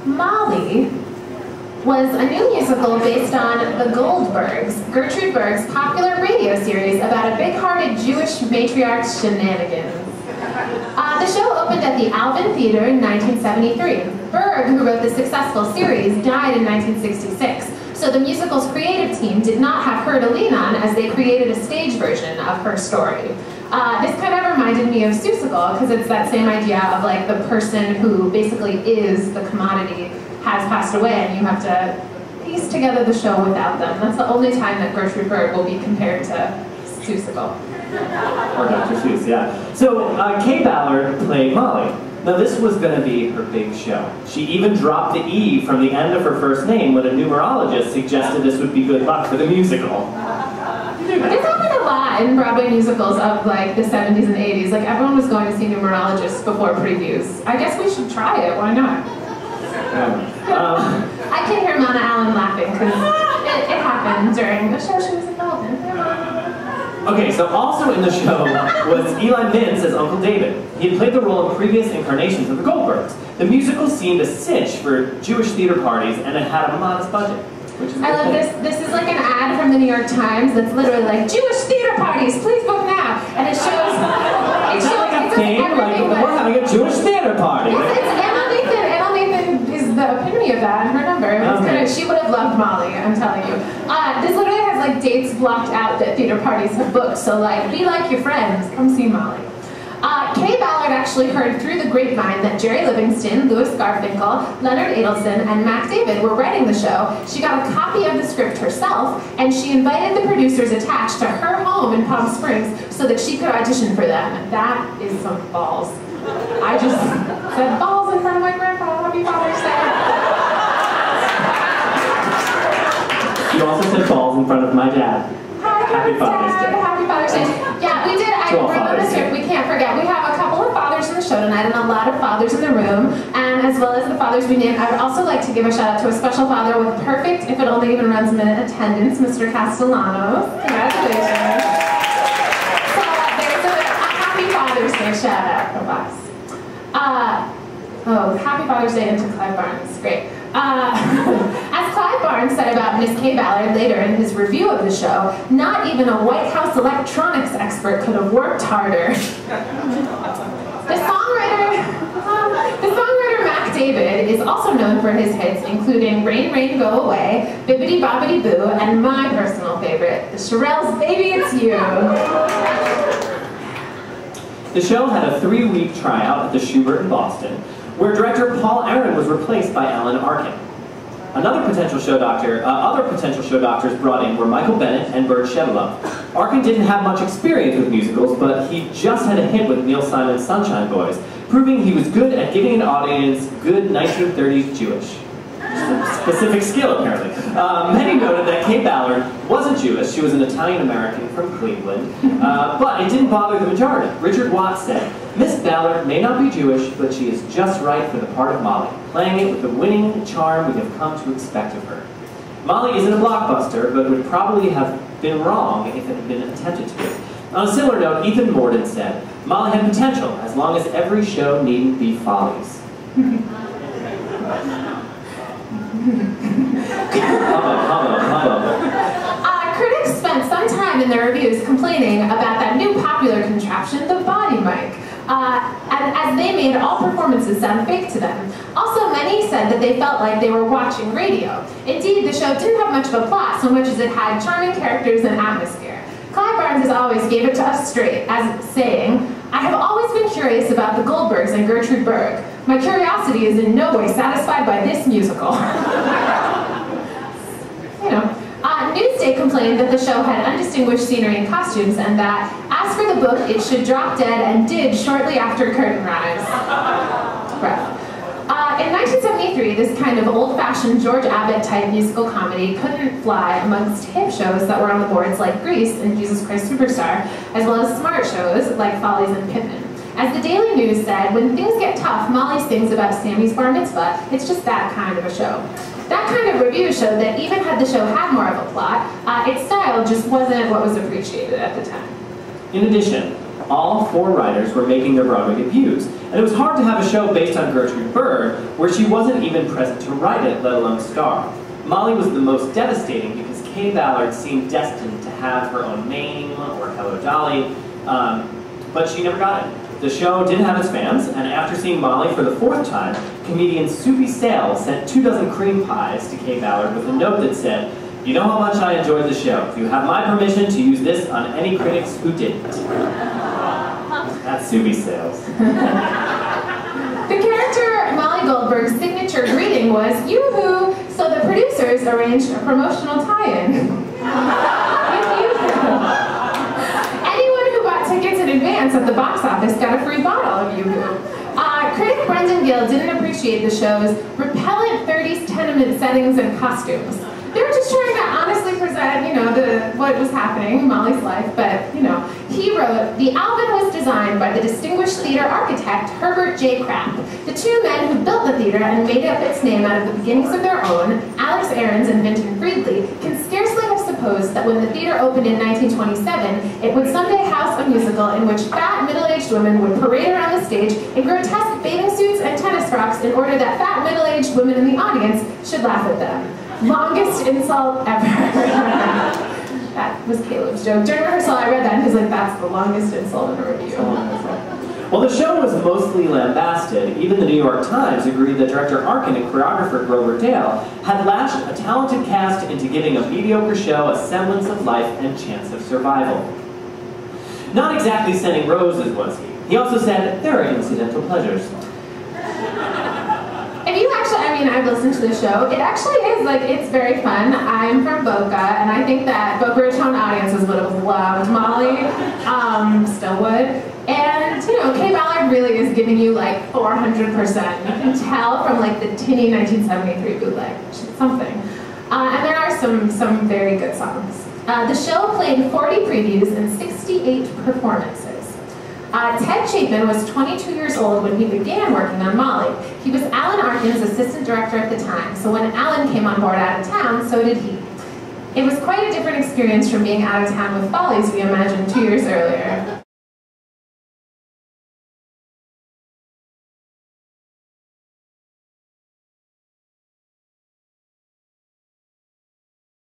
Molly was a new musical based on The Goldbergs, Gertrude Berg's popular radio series about a big-hearted Jewish matriarch's shenanigans. The show opened at the Alvin Theater in 1973. Berg, who wrote the successful series, died in 1966, so the musical's creative team did not have her to lean on as they created a stage version of her story. This kind of reminded me of Seussical, because it's that same idea of like the person who basically is the commodity has passed away and you have to piece together the show without them. That's the only time that Gertrude Berg will be compared to Seussical. Or Dr. Seuss, yeah. So Kay Ballard played Molly. Now this was going to be her big show. She even dropped the E from the end of her first name when a numerologist suggested this would be good luck for the musical. This happened a lot in Broadway musicals of like the 70s and 80s. Like everyone was going to see numerologists before previews. I guess we should try it, why not? I can hear Mona Allen laughing because it happened during the show she was involved in. Okay, so also in the show was Eli Mintz as Uncle David. He had played the role in previous incarnations of the Goldbergs. The musical seemed a cinch for Jewish theater parties, and it had a modest budget. I love this. This is like an ad from the New York Times that's literally like, Jewish theater parties, please book now. And it shows like a thing, like we're having a Jewish theater party. Yes, it's Emma Nathan. Emma Nathan is the epitome of that, and her number. She would have loved Molly, I'm telling you. This literally has like dates blocked out that theater parties have booked, so like, be like your friends, come see Molly. Kay Ballard actually heard through the grapevine that Jerry Livingston, Louis Garfinkel, Leonard Adelson, and Mack David were writing the show. She got a copy of the script herself, and she invited the producers attached to her home in Palm Springs so that she could audition for them. That is some balls. I just said balls in front of my grandpa. Happy Father's Day. You also said balls in front of my dad. Happy Father's Day. Happy Father's Day. Yeah, we did. I wrote on the script. We can't forget. We have a couple of fathers in the show tonight, and a lot of fathers in the room, and as well as the fathers we named. I would also like to give a shout out to a special father with perfect, if it only even runs a minute, attendance, Mr. Castellanos. Congratulations. So there's a Happy Father's Day shout out from us. Happy Father's Day to Clive Barnes. Great. As Clive Barnes said about Miss Kay Ballard later in his review of the show, not even a White House electronics expert could have worked harder. The songwriter Mack David is also known for his hits, including Rain, Rain, Go Away, Bibbidi Bobbidi Boo, and my personal favorite, the Shirelles' Baby It's You. The show had a 3-week tryout at the Schubert in Boston, where director Paul Aaron was replaced by Alan Arkin. Other potential show doctors brought in were Michael Bennett and Bert Shevelove. Arkin didn't have much experience with musicals, but he just had a hit with Neil Simon's Sunshine Boys, proving he was good at giving an audience good 1930s Jewish. Specific skill, apparently. Many noted that Kay Ballard wasn't Jewish. She was an Italian-American from Cleveland, but it didn't bother the majority. Richard Watts said, "Miss Ballard may not be Jewish, but she is just right for the part of Molly, playing it with the winning charm we have come to expect of her. Molly isn't a blockbuster, but would probably have been wrong if it had been attempted to be." On a similar note, Ethan Morden said, "Molly had potential, as long as every show needn't be follies." Critics spent some time in their reviews complaining about that new popular contraption, the body mic, as they made all performances sound fake to them. Also, many said that they felt like they were watching radio. Indeed, the show didn't have much of a plot, so much as it had charming characters and atmosphere. Clive Barnes, as always, gave it to us straight, as saying, "I have always been curious about the Goldbergs and Gertrude Berg. My curiosity is in no way satisfied by this musical." Newsday complained that the show had undistinguished scenery and costumes, and that, as for the book, it should drop dead, and did shortly after curtain rise. In 1973, this kind of old-fashioned George Abbott-type musical comedy couldn't fly amongst hip shows that were on the boards like Grease and Jesus Christ Superstar, as well as smart shows like Follies and Pippin. As the Daily News said, when things get tough, Molly sings about Sammy's bar mitzvah. It's just that kind of a show. That kind of review showed that even had the show had more of a plot, its style just wasn't what was appreciated at the time. In addition, All 4 writers were making their Broadway debuts, and it was hard to have a show based on Gertrude Bird where she wasn't even present to write it, let alone star. Molly was the most devastating because Kay Ballard seemed destined to have her own Mame or Hello Dolly, but she never got it. The show did have its fans, and after seeing Molly for the 4th time, comedian Soupy Sale sent 24 cream pies to Kay Ballard with a note that said, "You know how much I enjoyed the show. You have my permission to use this on any critics who didn't." That's Soupy Sales. The character Molly Goldberg's signature greeting was, "Yoo-hoo!" So the producers arranged a promotional tie-in. Anyone who bought tickets in advance at the box office got a free bottle of Yoo-hoo. Critic Brendan Gill didn't appreciate the show's repellent 30s tenement settings and costumes. They were just trying to honestly present, what was happening in Molly's life, but, he wrote, "The Alvin was designed by the distinguished theater architect Herbert J. Krapp. The 2 men who built the theater and made up its name out of the beginnings of their own, Alex Ahrens and Vinton Friedley, can scarcely have supposed that when the theater opened in 1927, it would someday house a musical in which fat, middle-aged women would parade around the stage in grotesque bathing suits and tennis frocks in order that fat, middle-aged women in the audience should laugh at them." Longest insult ever. That was Caleb's joke. During rehearsal, I read that and he was like, "That's the longest insult in a review." While the show was mostly lambasted, even the New York Times agreed that director Arkin and choreographer Grover Dale had lashed a talented cast into giving a mediocre show a semblance of life and chance of survival. Not exactly sending roses, was he? He also said, "There are incidental pleasures." If you actually, I've listened to the show. It actually is, it's very fun. I'm from Boca, and I think that Boca Raton audiences would have loved Molly, still would. And, Kay Ballard really is giving you, 400%. You can tell from, the tinny 1973 bootleg. She's something. And there are some very good songs. The show played 40 previews and 68 performances. Ted Chapin was 22 years old when he began working on Molly. He was Alan Arkin's assistant director at the time, so when Alan came on board out of town, so did he. It was quite a different experience from being out of town with Follies we imagined 2 years earlier.